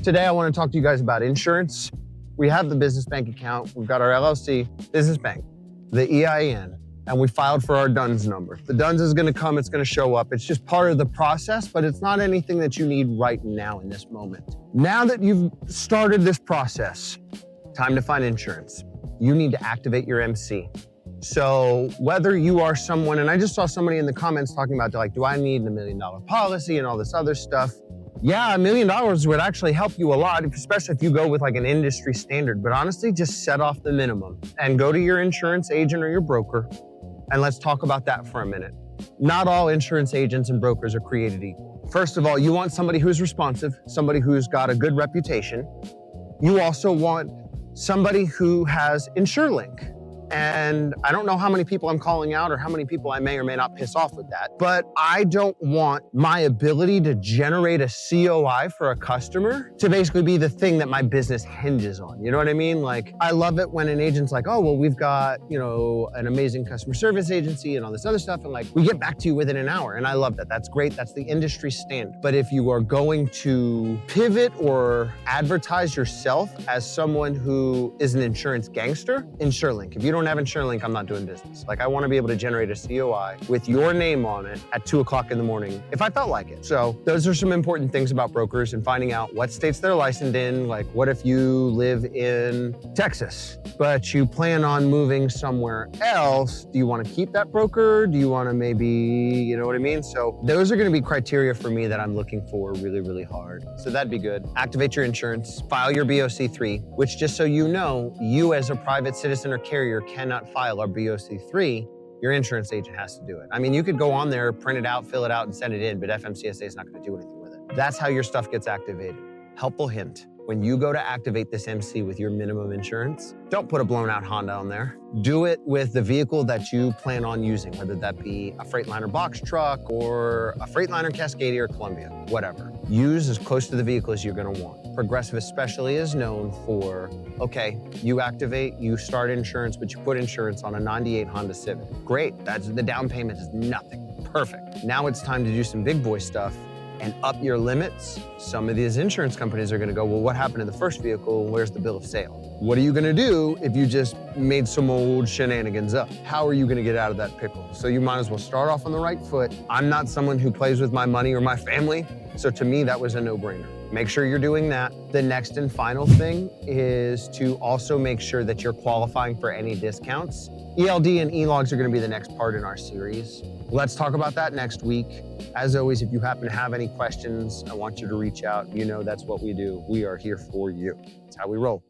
Today, I want to talk to you guys about insurance. We have the business bank account. We've got our LLC, business bank, the EIN, and we filed for our DUNS number. The DUNS is going to come, it's going to show up. It's just part of the process, but it's not anything that you need right now in this moment. Now that you've started this process, time to find insurance. You need to activate your MC. So whether you are someone, and I just saw somebody in the comments talking about like, do I need a $1 million policy and all this other stuff? Yeah, $1 million would actually help you a lot, especially if you go with like an industry standard. But honestly, just set off the minimum and go to your insurance agent or your broker, and let's talk about that for a minute. Not all insurance agents and brokers are created equal. First of all, you want somebody who's responsive, somebody who's got a good reputation. You also want somebody who has InsureLink. And I don't know how many people I'm calling out or how many people I may or may not piss off with that, but I don't want my ability to generate a COI for a customer to basically be the thing that my business hinges on. You know what I mean? Like, I love it when an agent's like, oh, well, we've got, an amazing customer service agency and all this other stuff. And like, we get back to you within an hour. And I love that. That's great. That's the industry standard. But if you are going to pivot or advertise yourself as someone who is an insurance gangster, InsureLink. If you don't have InsureLink, I'm not doing business. Like, I want to be able to generate a COI with your name on it at 2 o'clock in the morning if I felt like it. So those are some important things about brokers and finding out what states they're licensed in. Like, what if you live in Texas, but you plan on moving somewhere else? Do you want to keep that broker? Do you want to maybe, you know what I mean? So those are going to be criteria for me that I'm looking for really, really hard. So that'd be good. Activate your insurance, file your BOC3, which, just so you know, you as a private citizen or carrier cannot file our BOC3. Your insurance agent has to do it. I mean, you could go on there, print it out, fill it out, and send it in, but FMCSA is not going to do anything with it. That's how your stuff gets activated. Helpful hint. When you go to activate this MC with your minimum insurance, don't put a blown out Honda on there. Do it with the vehicle that you plan on using, whether that be a Freightliner box truck or a Freightliner Cascadia or Columbia, whatever. Use as close to the vehicle as you're gonna want. Progressive especially is known for, okay, you activate, you start insurance, but you put insurance on a 98 Honda Civic. Great, the down payment is nothing, perfect. Now it's time to do some big boy stuff and up your limits. Some of these insurance companies are gonna go, well, what happened to the first vehicle? Where's the bill of sale? What are you gonna do if you just made some old shenanigans up? How are you gonna get out of that pickle? So you might as well start off on the right foot. I'm not someone who plays with my money or my family, so to me, that was a no-brainer. Make sure you're doing that. The next and final thing is to also make sure that you're qualifying for any discounts. ELD and E-logs are gonna be the next part in our series. Let's talk about that next week. As always, if you happen to have any questions, I want you to reach out. You know that's what we do. We are here for you. That's how we roll.